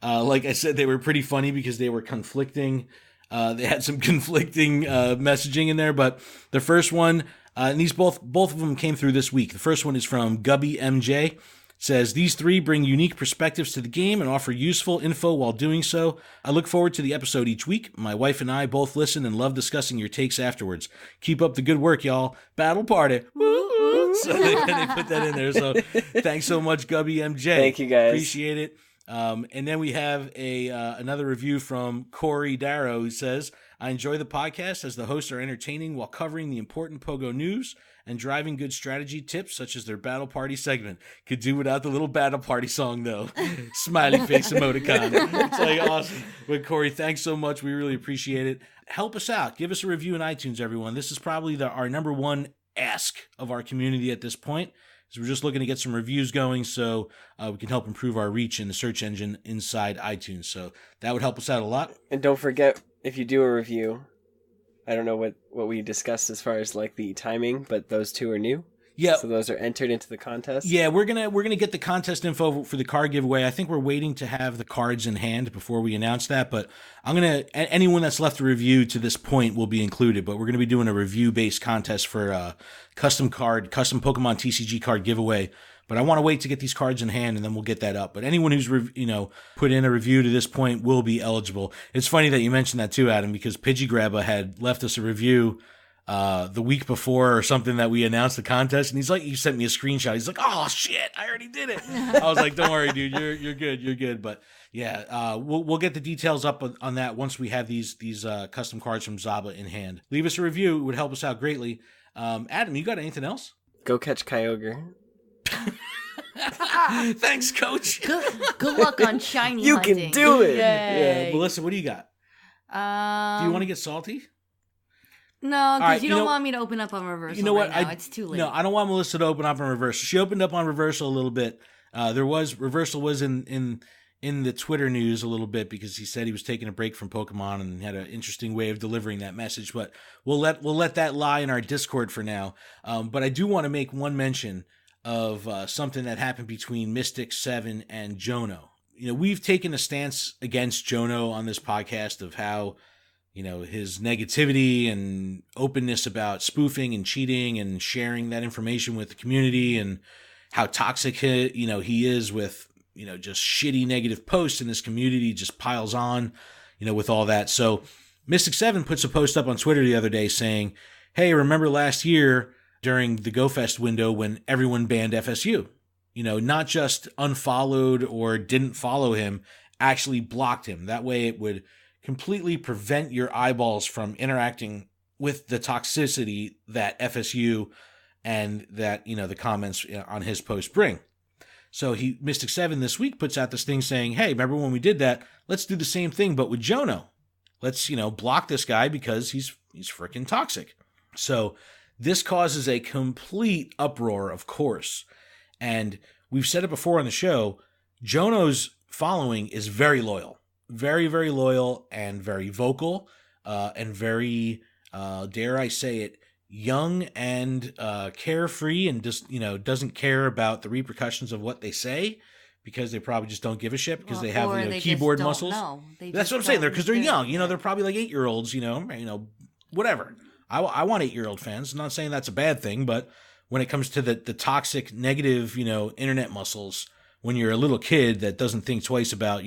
Like I said, they were pretty funny because they were conflicting. They had some conflicting messaging in there, but the first one, and these both of them came through this week. The first one is from Gubby MJ. Says, these three bring unique perspectives to the game and offer useful info while doing so. I look forward to the episode each week. My wife and I both listen and love discussing your takes afterwards. Keep up the good work, y'all. Battle party. Woo-hoo. So they put that in there. So thanks so much, Gubby MJ.
Thank you, guys.
Appreciate it. And then we have another review from Corey Darrow, who says, I enjoy the podcast as the hosts are entertaining while covering the important Pogo news and driving good strategy tips such as their battle party segment. Could do without the little battle party song, though. Smiley face emoticon. It's like awesome. But Corey, thanks so much. We really appreciate it. Help us out. Give us a review in iTunes, everyone. This is probably our number one ask of our community at this point. So we're just looking to get some reviews going so we can help improve our reach in the search engine inside iTunes. So that would help us out a lot.
And don't forget, if you do a review, I don't know what we discussed as far as like the timing, but those two are new.
Yeah.
So those are entered into the contest.
Yeah, we're gonna get the contest info for the card giveaway. I think we're waiting to have the cards in hand before we announce that. But anyone that's left a review to this point will be included. But we're gonna be doing a review based contest for custom Pokemon TCG card giveaway. But I want to wait to get these cards in hand, and then we'll get that up. But anyone who's put in a review to this point will be eligible. It's funny that you mentioned that too, Adam, because Pidgey Grabba had left us a review the week before or something that we announced the contest, and he sent me a screenshot. He's like, "Oh shit, I already did it." I was like, "Don't worry, dude, you're good." But yeah, we'll get the details up on that once we have these custom cards from Zaba in hand. Leave us a review; it would help us out greatly. Adam, you got anything else?
Go catch Kyogre.
Thanks, Coach.
Good luck on shiny
You
hunting.
can do it.
Yeah, Melissa, what do you got? Do you want to get salty?
No, because
right,
you don't want me to open up on reversal.
You know what?
Right now. It's too late.
No, I don't want Melissa to open up on reversal. She opened up on reversal a little bit. Reversal was in the Twitter news a little bit because he said he was taking a break from Pokemon and had an interesting way of delivering that message. But we'll let that lie in our Discord for now. But I do want to make one mention of something that happened between Mystic 7 and Jono. We've taken a stance against Jono on this podcast of how, his negativity and openness about spoofing and cheating and sharing that information with the community and how toxic he is with, just shitty negative posts in this community just piles on, with all that. So Mystic 7 puts a post up on Twitter the other day saying, hey, remember last year during the GoFest window when everyone banned FSU, not just unfollowed or didn't follow him, actually blocked him. That way it would completely prevent your eyeballs from interacting with the toxicity that FSU and that, the comments on his post bring. So Mystic 7 this week puts out this thing saying, hey, remember when we did that? Let's do the same thing, but with Jono. Let's, block this guy because he's freaking toxic. So this causes a complete uproar, of course. And we've said it before on the show, Jono's following is very loyal. Very, very loyal and very vocal and very, dare I say it, young and carefree and just, doesn't care about the repercussions of what they say because they probably just don't give a shit because they have keyboard muscles. That's what I'm saying. Because they're young. They're probably like 8-year-olds, whatever. I want 8-year-old fans. I'm not saying that's a bad thing, but when it comes to the toxic, negative, internet muscles, when you're a little kid that doesn't think twice about,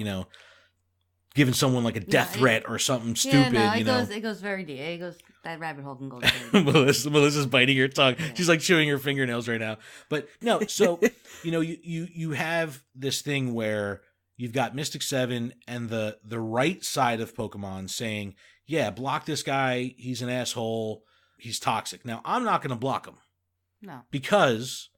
giving someone like a death threat or something stupid,
it goes very deep. It goes, that rabbit hole can go very deep.
Melissa's biting her tongue.
Yeah.
She's like chewing her fingernails right now. But no, so, you have this thing where you've got Mystic 7 and the right side of Pokemon saying, yeah, block this guy. He's an asshole. He's toxic. Now, I'm not going to block him.
No.
Because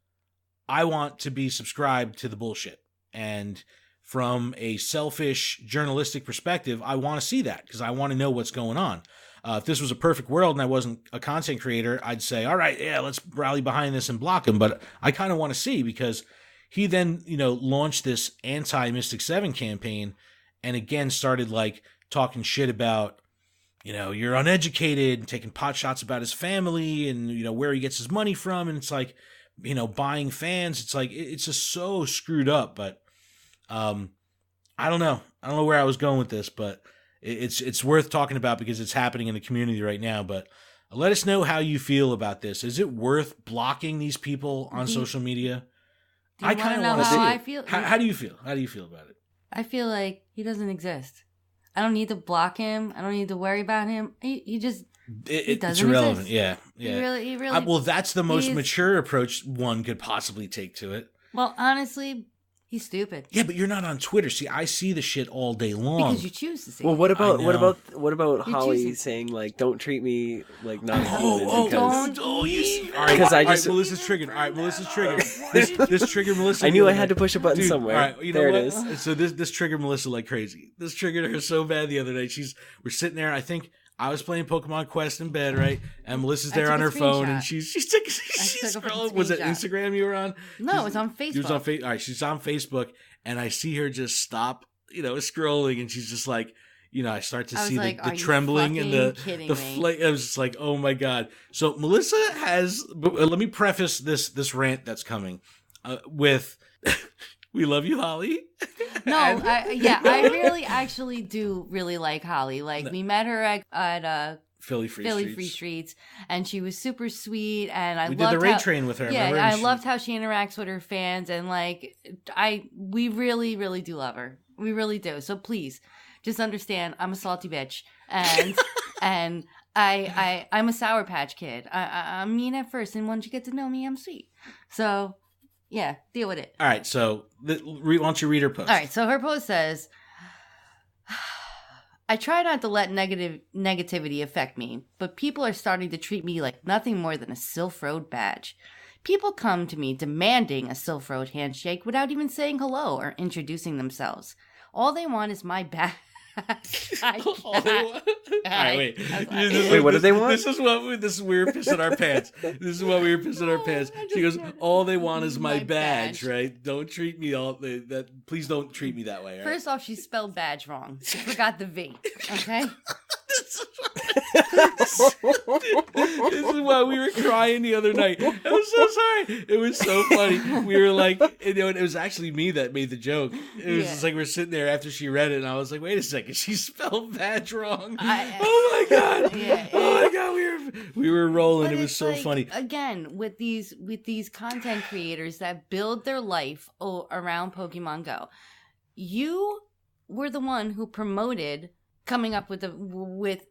I want to be subscribed to the bullshit. And from a selfish journalistic perspective, I want to see that because I want to know what's going on. If this was a perfect world and I wasn't a content creator, I'd say, all right, yeah, let's rally behind this and block him. But I kind of want to see because he then, launched this anti-Mystic 7 campaign and again started like talking shit about, you're uneducated, taking pot shots about his family and, where he gets his money from. And it's like, buying fans. It's like, it's just so screwed up. But I don't know. I don't know where I was going with this, but it's worth talking about because it's happening in the community right now. But let us know how you feel about this. Is it worth blocking these people on social media?
I kind of want to see how I feel.
How do you feel? How do you feel about it?
I feel like he doesn't exist. I don't need to block him. I don't need to worry about him. He just he doesn't
it's irrelevant.
exist.
Yeah.
He really.
Well, that's the most mature approach one could possibly take to it.
Well, honestly, he's stupid.
Yeah, but you're not on Twitter. See, I see the shit all day long.
Because you choose to see.
Well, what about Holly saying like, "Don't treat me like not human"?
All right, Melissa's triggered. All right, Melissa's triggered. This triggered Melissa.
I knew I had to push a button somewhere.
All right, you know
there
what?
it is.
So this triggered Melissa like crazy. This triggered her so bad the other day. We're sitting there. I think I was playing Pokemon Quest in bed, right? And Melissa's there on her phone, and she's scrolling. Was it Instagram you were on?
No, it was on Facebook.
She was on all right, she's on Facebook, and I see her just stop, scrolling, and she's just like, I start to see the trembling and the flake. I was just like, oh my god. So Melissa has. Let me preface this rant that's coming with. We love you, Holly.
No, I really actually do really like Holly. Like, we met her at
Philly Free
Streets, and she was super sweet, and
we did the raid train with her.
Yeah, I loved how she interacts with her fans, and like, we really, really do love her. We really do. So please, just understand, I'm a salty bitch, and I'm a Sour Patch Kid. I'm mean at first, and once you get to know me, I'm sweet. So. Yeah, deal with it.
All right, so why don't you read her post?
All right, so her post says, I try not to let negativity affect me, but people are starting to treat me like nothing more than a Silph Road badge. People come to me demanding a Silph Road handshake without even saying hello or introducing themselves. All they want is my badge.
All right, wait.
Wait, what do they want?
This is we were pissing our pants. This is why we were pissing our pants. She goes, all they want is my badge, right? Don't treat me please don't treat me that way. Right?
First off, she spelled badge wrong. She forgot the V. Okay.
This is why we were crying the other night. I was so sorry. It was so funny. We were like, it was actually me that made the joke. It was just like we're sitting there after she read it, and I was like, wait a second, she spelled badge wrong. Oh my god!
Yeah,
oh my god, we were rolling. It was so funny.
Again, with these content creators that build their life around Pokemon Go, you were the one who promoted coming up with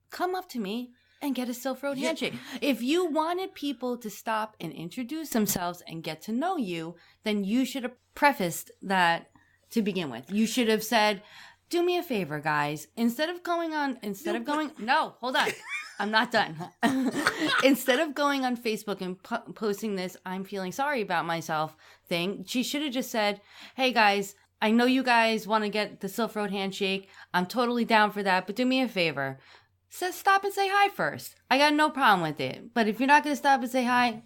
come up to me and get a Silph Road handshake. If you wanted people to stop and introduce themselves and get to know you, then you should have prefaced that to begin with. You should have said, do me a favor, guys. No, hold on. I'm not done. Instead of going on Facebook and posting this, I'm feeling sorry about myself thing, she should have just said, hey guys, I know you guys want to get the Silph Road handshake. I'm totally down for that, but do me a favor. Stop and say hi first. I got no problem with it. But if you're not going to stop and say hi,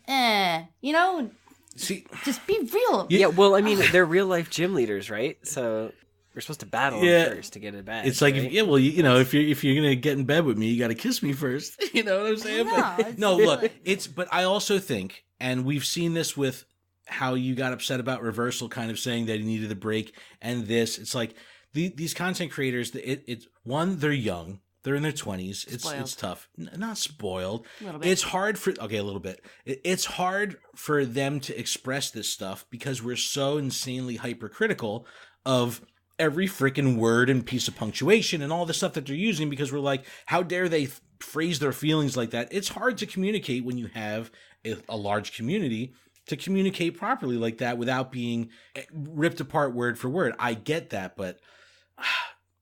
See,
just be real.
Yeah, well, I mean, they're real life gym leaders, right? So we're supposed to battle them first to get it back.
It's like,
right?
if you're going to get in bed with me, you got to kiss me first. You know what I'm saying? Look, but I also think, and we've seen this with how you got upset about Reversal kind of saying that he needed a break, and this, it's like these content creators, they're young. They're in their 20s. It's tough. Not spoiled.
A little bit.
It's hard a little bit. It's hard for them to express this stuff because we're so insanely hypercritical of every freaking word and piece of punctuation and all the stuff that they're using because we're like, how dare they phrase their feelings like that? It's hard to communicate when you have a large community to communicate properly like that without being ripped apart word for word. I get that, but...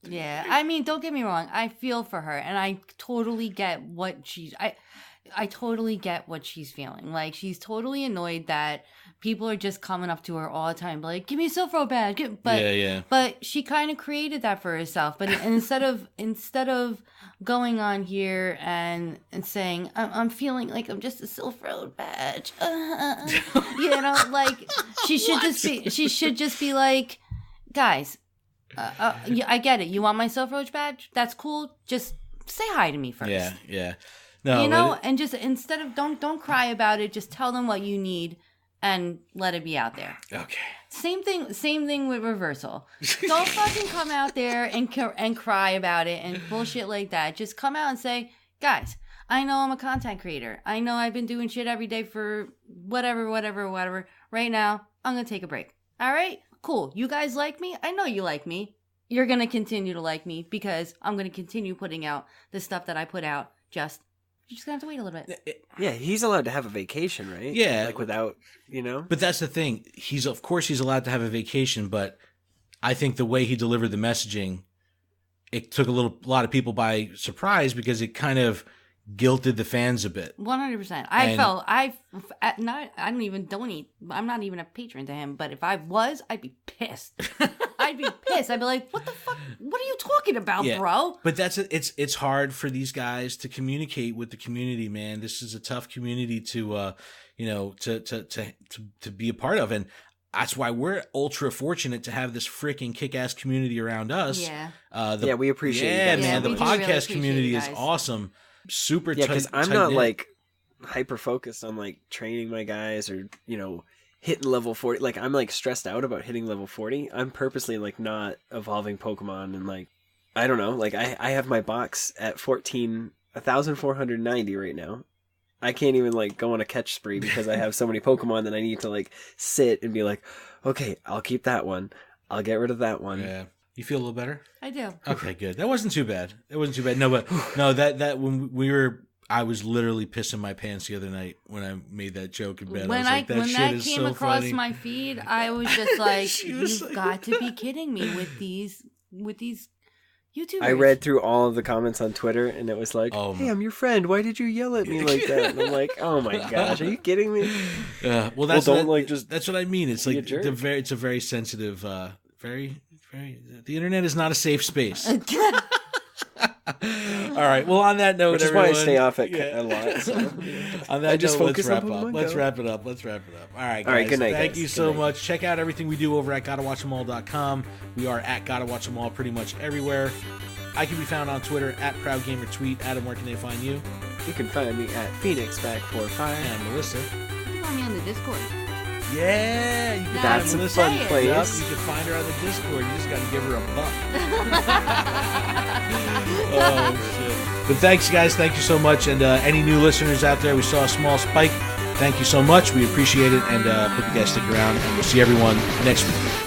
Yeah, I mean, don't get me wrong. I feel for her, and I totally get what I totally get what she's feeling. Like, she's totally annoyed that people are just coming up to her all the time, like, give me a Silph Road badge. But she kind of created that for herself. But instead of going on here and saying, I'm feeling like I'm just a Silph Road badge, like, she should just be like, guys, I get it. You want my Silph Road badge? That's cool. Just say hi to me first.
Yeah. No,
and just instead of don't cry about it. Just tell them what you need and let it be out there.
Okay.
Same thing with reversal. Don't fucking come out there and cry about it and bullshit like that. Just come out and say, guys, I know I'm a content creator. I know I've been doing shit every day for whatever. Right now, I'm going to take a break. All right? Cool. You guys like me? I know you like me. You're going to continue to like me because I'm going to continue putting out the stuff that I put out. You're just going to have to wait a little bit.
Yeah, he's allowed to have a vacation, right?
Yeah.
Like without,
But that's the thing. Of course he's allowed to have a vacation, but I think the way he delivered the messaging, it took a lot of people by surprise because it kind of guilted the fans a bit.
100%. I don't even donate. I'm not even a patron to him, but if I was, I'd be pissed. I'd be like, what the fuck? What are you talking about, bro?
But it's hard for these guys to communicate with the community, man. This is a tough community to be a part of, and that's why we're ultra fortunate to have this freaking kick-ass community around us.
Yeah. We appreciate it.
Yeah, man. The podcast
really
community is awesome. Super tight.
Yeah, because I'm not like hyper focused on like training my guys or hitting level 40. Like I'm like stressed out about hitting level 40. I'm purposely like not evolving Pokemon and like I don't know. Like I have my box at 1,490 right now. I can't even like go on a catch spree because I have so many Pokemon that I need to like sit and be like, okay, I'll keep that one. I'll get rid of that one.
Yeah. You feel a little better?
I do.
Okay, good. That wasn't too bad. No, but that when I was literally pissing my pants the other night when I made that joke in bed.
When that came across my feed, I was just like, you've got to be kidding me with these YouTubers.
I read through all of the comments on Twitter and it was like, hey, I'm your friend. Why did you yell at me like that? And I'm like, oh my gosh, are you kidding me?
Well, that's what I mean. It's like it's a very sensitive, very. The internet is not a safe space. All right. Well, on that note,
which is why I stay off it a lot. So.
On that note, let's wrap up. Let's wrap it up. All right, guys.
All right, good night.
Thank you so much. Check out everything we do over at GottaWatchTheMall.com. We are at GottaWatchTheMall pretty much everywhere. I can be found on Twitter at ProudGamerTweet. Adam, where can they find you?
You can find me at PhoenixBack45.
And Melissa.
You can find me on the Discord.
Yeah, you can
that's a fun place.
Yep, you can find her on the Discord. You just got to give her a buck. Oh, shit. But thanks, guys. Thank you so much. And any new listeners out there, we saw a small spike. Thank you so much. We appreciate it. And hope you guys stick around. And we'll see everyone next week.